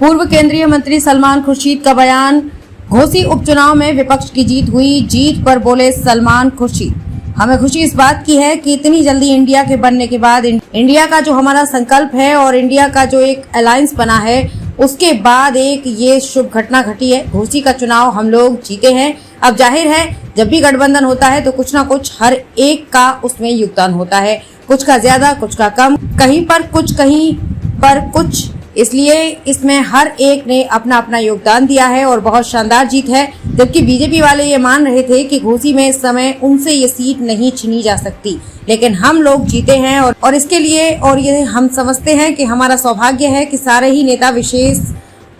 पूर्व केंद्रीय मंत्री सलमान खुर्शीद का बयान। घोसी उपचुनाव में विपक्ष की जीत हुई, जीत पर बोले सलमान खुर्शीद। हमें खुशी इस बात की है कि इतनी जल्दी इंडिया के बनने के बाद इंडिया का जो हमारा संकल्प है और इंडिया का जो एक अलायंस बना है, उसके बाद एक ये शुभ घटना घटी है। घोसी का चुनाव हम लोग जीते हैं। अब जाहिर है जब भी गठबंधन होता है तो कुछ ना कुछ हर एक का उसमें योगदान होता है, कुछ का ज्यादा कुछ का कम, कहीं पर कुछ कहीं पर कुछ, इसलिए इसमें हर एक ने अपना अपना योगदान दिया है और बहुत शानदार जीत है। जबकि बीजेपी वाले ये मान रहे थे कि घोसी में इस समय उनसे ये सीट नहीं छीनी जा सकती, लेकिन हम लोग जीते हैं और इसके लिए और ये हम समझते हैं कि हमारा सौभाग्य है कि सारे ही नेता विशेष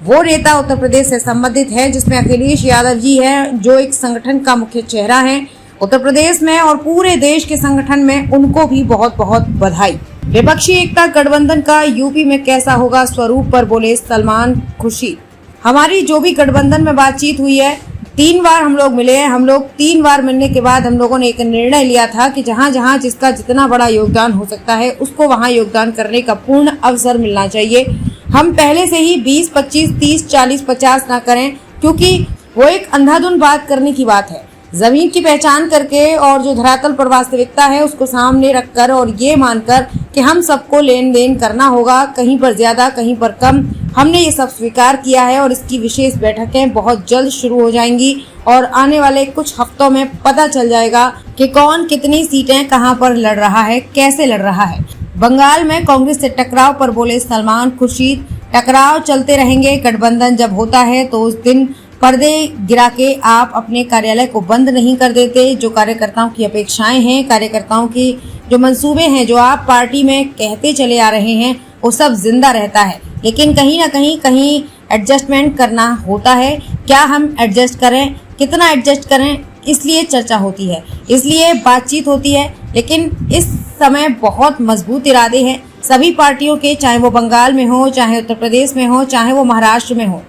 वो नेता उत्तर प्रदेश से संबंधित है, जिसमें अखिलेश यादव जी हैं जो एक संगठन का मुख्य चेहरा है उत्तर प्रदेश में और पूरे देश के संगठन में। उनको भी बहुत बहुत बधाई। विपक्षी एकता गठबंधन का यूपी में कैसा होगा स्वरूप पर बोले सलमान खुर्शीद। हमारी जो भी गठबंधन में बातचीत हुई है, 3 बार हम लोग मिले हैं। हम लोग 3 बार मिलने के बाद हम लोगों ने एक निर्णय लिया था कि जहां जहां जिसका जितना बड़ा योगदान हो सकता है उसको वहां योगदान करने का पूर्ण अवसर मिलना चाहिए। हम पहले से ही 20, 25, 30, 40, 50 ना करें, क्योंकि वो एक अंधाधुंध बात करने की बात है। जमीन की पहचान करके और जो धरातल पर वास्तविकता है उसको सामने रखकर और ये मानकर कि हम सबको लेन देन करना होगा, कहीं पर ज्यादा कहीं पर कम, हमने ये सब स्वीकार किया है और इसकी विशेष बैठकें बहुत जल्द शुरू हो जाएंगी और आने वाले कुछ हफ्तों में पता चल जाएगा कि कौन कितनी सीटें कहां पर लड़ रहा है, कैसे लड़ रहा है। बंगाल में कांग्रेस से टकराव पर बोले सलमान खुर्शीद। टकराव चलते रहेंगे, गठबंधन जब होता है तो उस दिन पर्दे गिरा के आप अपने कार्यालय को बंद नहीं कर देते। जो कार्यकर्ताओं की अपेक्षाएं हैं, कार्यकर्ताओं की जो मंसूबे हैं, जो आप पार्टी में कहते चले आ रहे हैं, वो सब जिंदा रहता है। लेकिन कहीं ना कहीं एडजस्टमेंट करना होता है। क्या हम एडजस्ट करें, कितना एडजस्ट करें, इसलिए चर्चा होती है, इसलिए बातचीत होती है। लेकिन इस समय बहुत मजबूत इरादे हैं सभी पार्टियों के, चाहे वो बंगाल में हो, चाहे उत्तर प्रदेश में हो, चाहे वो महाराष्ट्र में हो,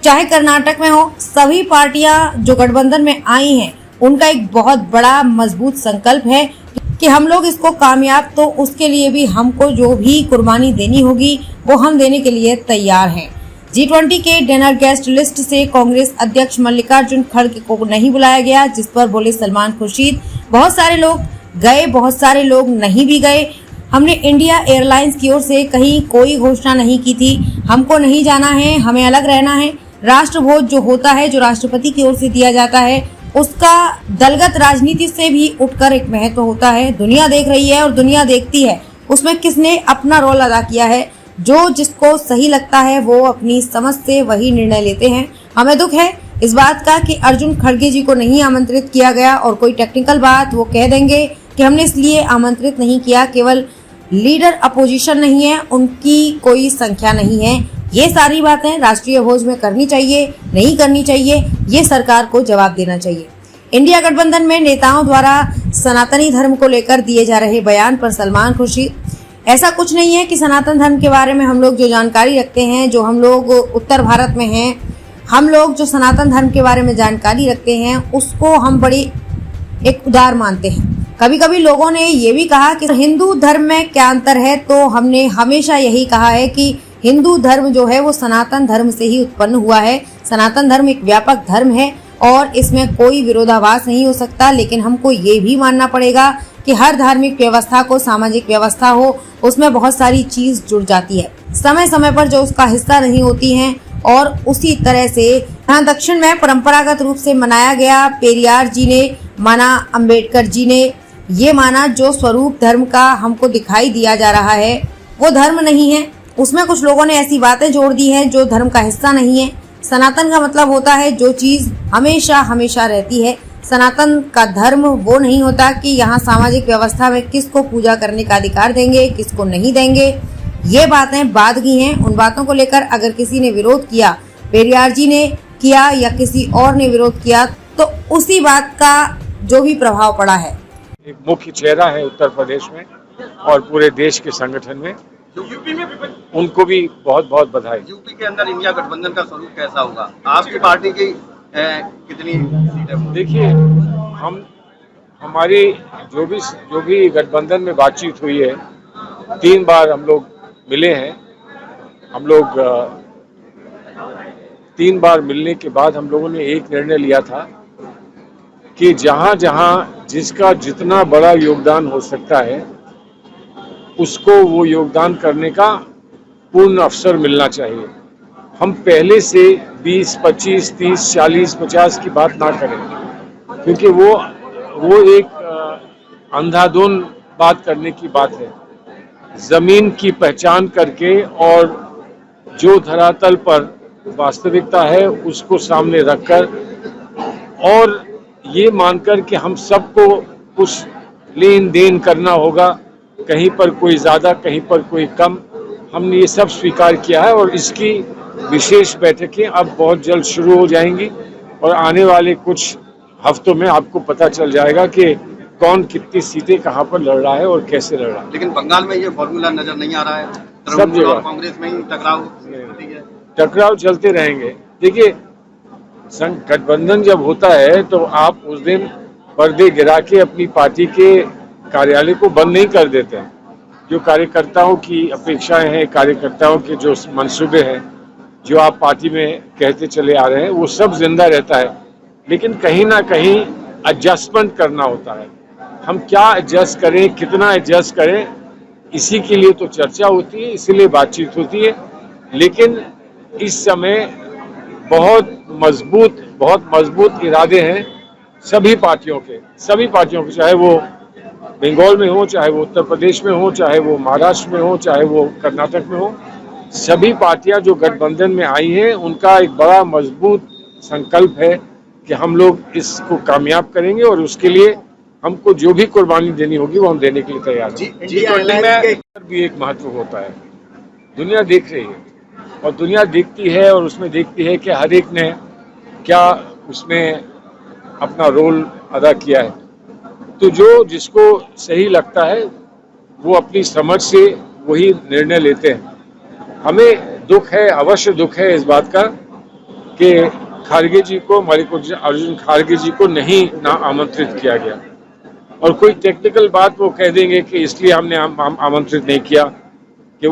चाहे कर्नाटक में हो। सभी पार्टियां जो गठबंधन में आई हैं उनका एक बहुत बड़ा मजबूत संकल्प है कि हम लोग इसको कामयाब, तो उसके लिए भी हमको जो भी कुर्बानी देनी होगी वो हम देने के लिए तैयार हैं। G20 के डिनर गेस्ट लिस्ट से कांग्रेस अध्यक्ष मल्लिकार्जुन खड़गे को नहीं बुलाया गया, जिस पर बोले सलमान खुर्शीद। बहुत सारे लोग गए, बहुत सारे लोग नहीं भी गए। हमने इंडिया एयरलाइंस की ओर से कहीं कोई घोषणा नहीं की थी, हमको नहीं जाना है, हमें अलग रहना है। राष्ट्रभोज जो होता है, जो राष्ट्रपति की ओर से दिया जाता है, उसका दलगत राजनीति से भी उठकर एक महत्व होता है। दुनिया देख रही है और दुनिया देखती है उसमें किसने अपना रोल अदा किया है। जो जिसको सही लगता है वो अपनी समझ से वही निर्णय लेते हैं। हमें दुख है इस बात का कि अर्जुन खड़गे जी को नहीं आमंत्रित किया गया और कोई टेक्निकल बात वो कह देंगे कि हमने इसलिए आमंत्रित नहीं किया, केवल लीडर अपोजिशन नहीं है, उनकी कोई संख्या नहीं है। ये सारी बातें राष्ट्रीय भोज में करनी चाहिए, नहीं करनी चाहिए, ये सरकार को जवाब देना चाहिए। इंडिया गठबंधन में नेताओं द्वारा सनातनी धर्म को लेकर दिए जा रहे बयान पर सलमान खुर्शीद। ऐसा कुछ नहीं है कि सनातन धर्म के बारे में हम लोग जो जानकारी रखते हैं, जो हम लोग उत्तर भारत में हैं, हम लोग जो सनातन धर्म के बारे में जानकारी रखते हैं उसको हम बड़ी एक उदार मानते हैं। कभी कभी लोगों ने ये भी कहा कि हिंदू धर्म में क्या अंतर है, तो हमने हमेशा यही कहा है कि हिंदू धर्म जो है वो सनातन धर्म से ही उत्पन्न हुआ है। सनातन धर्म एक व्यापक धर्म है और इसमें कोई विरोधाभास नहीं हो सकता। लेकिन हमको ये भी मानना पड़ेगा कि हर धार्मिक व्यवस्था को सामाजिक व्यवस्था हो, उसमें बहुत सारी चीज जुड़ जाती है, समय समय पर जो उसका हिस्सा नहीं होती हैं। और उसी तरह से यहाँ दक्षिण में परंपरागत रूप से मनाया गया, पेरियार जी ने माना, अंबेडकर जी ने ये माना, जो स्वरूप धर्म का हमको दिखाई दिया जा रहा है वो धर्म नहीं है। उसमें कुछ लोगों ने ऐसी बातें जोड़ दी हैं जो धर्म का हिस्सा नहीं है। सनातन का मतलब होता है जो चीज हमेशा हमेशा रहती है। सनातन का धर्म वो नहीं होता कि यहाँ सामाजिक व्यवस्था में किसको पूजा करने का अधिकार देंगे, किसको नहीं देंगे। ये बातें बाद की हैं। उन बातों को लेकर अगर किसी ने विरोध किया, पेरियार जी ने किया या किसी और ने विरोध किया, तो उसी बात का जो भी प्रभाव पड़ा है। एक मुख्य चेहरा है उत्तर प्रदेश में और पूरे देश के संगठन में, यूपी में उनको भी बहुत बहुत बधाई। यूपी के अंदर इंडिया गठबंधन का स्वरूप कैसा होगा? आपकी पार्टी की कितनी सीटें? देखिए, हमारी जो भी गठबंधन में बातचीत हुई है, 3 बार हम लोग मिले हैं। हम लोग 3 बार मिलने के बाद हम लोगों ने एक निर्णय लिया था कि जहां जहां जिसका जितना बड़ा योगदान हो सकता है उसको वो योगदान करने का पूर्ण अवसर मिलना चाहिए। हम पहले से 20, 25, 30, 40, 50 की बात ना करें, क्योंकि वो एक अंधाधुन बात करने की बात है। जमीन की पहचान करके और जो धरातल पर वास्तविकता है उसको सामने रखकर और ये मानकर कि हम सबको कुछ लेन देन करना होगा, कहीं पर कोई ज़्यादा कहीं पर कोई कम, हमने ये सब स्वीकार किया है और इसकी विशेष बैठकें अब बहुत जल्द शुरू हो जाएंगी और आने वाले कुछ हफ्तों में आपको पता चल जाएगा कि कौन कितनी सीटें कहाँ पर लड़ रहा है और कैसे लड़ रहा है। लेकिन बंगाल में ये फॉर्मूला नजर नहीं आ रहा है, सब तृणमूल जगह और कांग्रेस में ही टकराव चलते रहेंगे। देखिए, गठबंधन जब होता है तो आप उस दिन पर्दे गिरा के अपनी पार्टी के कार्यालय को बंद नहीं कर देते हैं। जो कार्यकर्ताओं की अपेक्षाएं हैं, कार्यकर्ताओं के जो मंसूबे हैं, जो आप पार्टी में कहते चले आ रहे हैं, वो सब जिंदा रहता है, लेकिन कहीं ना कहीं एडजस्टमेंट करना होता है। हम क्या एडजस्ट करें, कितना एडजस्ट करें, इसी के लिए तो चर्चा होती है, इसीलिए बातचीत होती है। लेकिन इस समय बहुत मजबूत इरादे हैं सभी पार्टियों के, चाहे वो बंगाल में हो, चाहे वो उत्तर प्रदेश में हो, चाहे वो महाराष्ट्र में हो, चाहे वो कर्नाटक में हो। सभी पार्टियां जो गठबंधन में आई हैं उनका एक बड़ा मजबूत संकल्प है कि हम लोग इसको कामयाब करेंगे और उसके लिए हमको जो भी कुर्बानी देनी होगी वो हम देने के लिए तैयार हैं। जी20 भी एक महत्व होता है। दुनिया देख रही है और दुनिया देखती है और उसमें देखती है कि हर एक ने क्या उसमें अपना रोल अदा किया है। तो जो जिसको सही लगता है वो अपनी समझ से वही निर्णय लेते हैं। हमें दुख है, अवश्य दुख है इस बात का कि खारगे जी को, मल्लिकार्जुन खड़गे जी को नहीं ना आमंत्रित किया गया। और कोई टेक्निकल बात वो कह देंगे कि इसलिए हमने आमंत्रित नहीं किया कि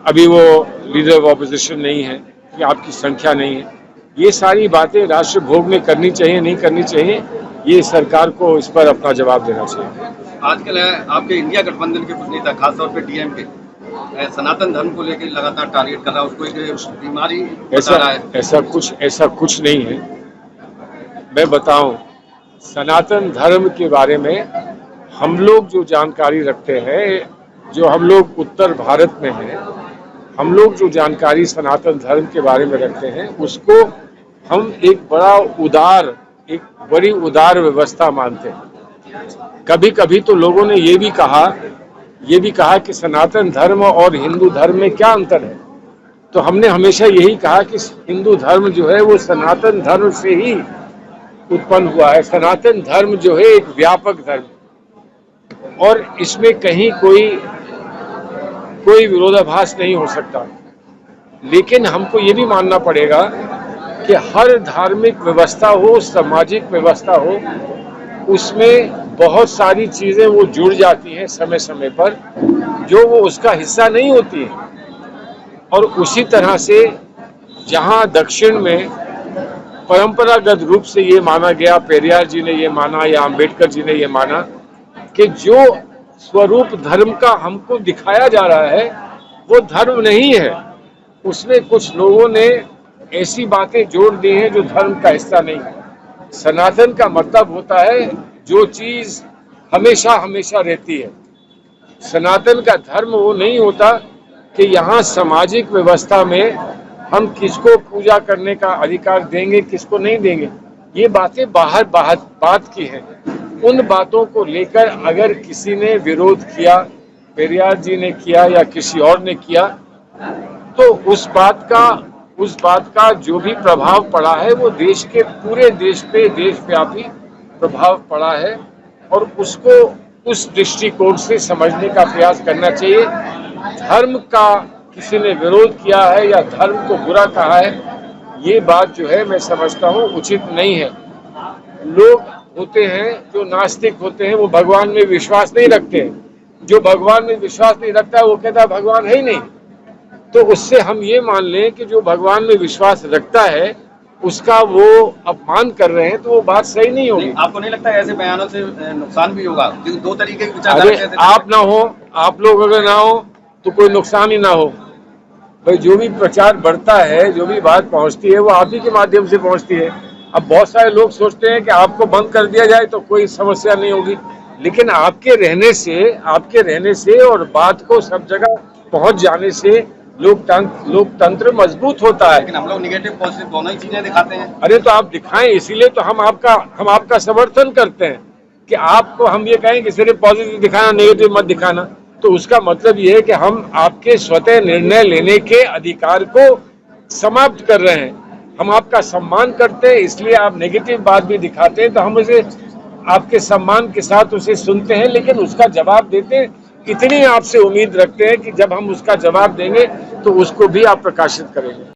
अभी वो लीडर ऑफ ऑपोजिशन नहीं है, कि आपकी संख्या नहीं है। ये सारी बातें राष्ट्रभोग में करनी चाहिए, नहीं करनी चाहिए, ये सरकार को इस पर अपना जवाब देना चाहिए। आजकल आपके इंडिया गठबंधन के कुछ नेता, खासतौर पे डीएमके, सनातन धर्म को लेकर लगातार टारगेट कर रहा है, उसको एक बीमारी बता रहा है। ऐसा कुछ नहीं है। मैं बताऊं, सनातन धर्म के बारे में हम लोग जो जानकारी रखते हैं, जो हम लोग उत्तर भारत में हैं, हम लोग जो जानकारी सनातन धर्म के बारे में रखते हैं उसको हम एक बड़ी उदार व्यवस्था मानते हैं। कभी कभी तो लोगों ने ये भी कहा कि सनातन धर्म और हिंदू धर्म में क्या अंतर है। तो हमने हमेशा यही कहा कि हिंदू धर्म जो है वो सनातन धर्म से ही उत्पन्न हुआ है। सनातन धर्म जो है एक व्यापक धर्म और इसमें कहीं कोई विरोधाभास नहीं हो सकता। लेकिन हमको ये भी मानना पड़ेगा कि हर धार्मिक व्यवस्था हो, सामाजिक व्यवस्था हो, उसमें बहुत सारी चीजें वो जुड़ जाती हैं समय समय पर, जो वो उसका हिस्सा नहीं होती है। और उसी तरह से जहां दक्षिण में परंपरागत रूप से ये माना गया, पेरियार जी ने ये माना या अंबेडकर जी ने ये माना कि जो स्वरूप धर्म का हमको दिखाया जा रहा है वो धर्म नहीं है, उसमें कुछ लोगों ने ऐसी बातें जोड़ दी हैं जो धर्म का हिस्सा नहीं है। सनातन का मतलब होता है जो चीज हमेशा हमेशा रहती है। सनातन का धर्म वो नहीं होता कि यहाँ सामाजिक व्यवस्था में हम किसको पूजा करने का अधिकार देंगे, किसको नहीं देंगे। ये बातें बात की हैं। उन बातों को लेकर अगर किसी ने विरोध किया, पेरियार जी ने किया या किसी और ने किया, तो उस बात का जो भी प्रभाव पड़ा है वो पूरे देश पे देशव्यापी प्रभाव पड़ा है और उसको उस दृष्टिकोण से समझने का प्रयास करना चाहिए। धर्म का किसी ने विरोध किया है या धर्म को बुरा कहा है, ये बात जो है मैं समझता हूँ उचित नहीं है। लोग होते हैं जो नास्तिक होते हैं, वो भगवान में विश्वास नहीं रखते हैं। जो भगवान में विश्वास नहीं रखता है वो कहता है भगवान है ही नहीं। तो उससे हम ये मान लें कि जो भगवान में विश्वास रखता है उसका वो अपमान कर रहे हैं, तो वो बात सही नहीं होगी। आपको नहीं लगता ऐसे बयानों से नुकसान भी होगा? क्योंकि दो तरीके की विचारधारा अरे कैसे आप ना हो, आप लोग अगर ना हो तो कोई नुकसान ही ना हो। भाई जो भी प्रचार बढ़ता है, जो भी बात पहुंचती है वो आप ही के माध्यम से पहुंचती है। अब बहुत सारे लोग सोचते हैं कि आपको बंद कर दिया जाए तो कोई समस्या नहीं होगी, लेकिन आपके रहने से और बात को सब जगह पहुंच जाने से लोकतंत्र मजबूत होता है। लेकिन हम लोग निगेटिव पॉजिटिव दोनों ही चीजें दिखाते हैं। अरे तो आप दिखाएं, इसीलिए तो हम आपका समर्थन करते हैं कि आपको हम ये कहें कि सिर्फ पॉजिटिव दिखाना, नेगेटिव मत दिखाना। तो उसका मतलब ये है कि हम आपके स्वतः निर्णय लेने के अधिकार को समाप्त कर रहे हैं। हम आपका सम्मान करते हैं, इसलिए आप नेगेटिव बात भी दिखाते हैं तो हम उसे आपके सम्मान के साथ उसे सुनते हैं, लेकिन उसका जवाब देते हैं। इतनी आपसे उम्मीद रखते हैं कि जब हम उसका जवाब देंगे तो उसको भी आप प्रकाशित करेंगे।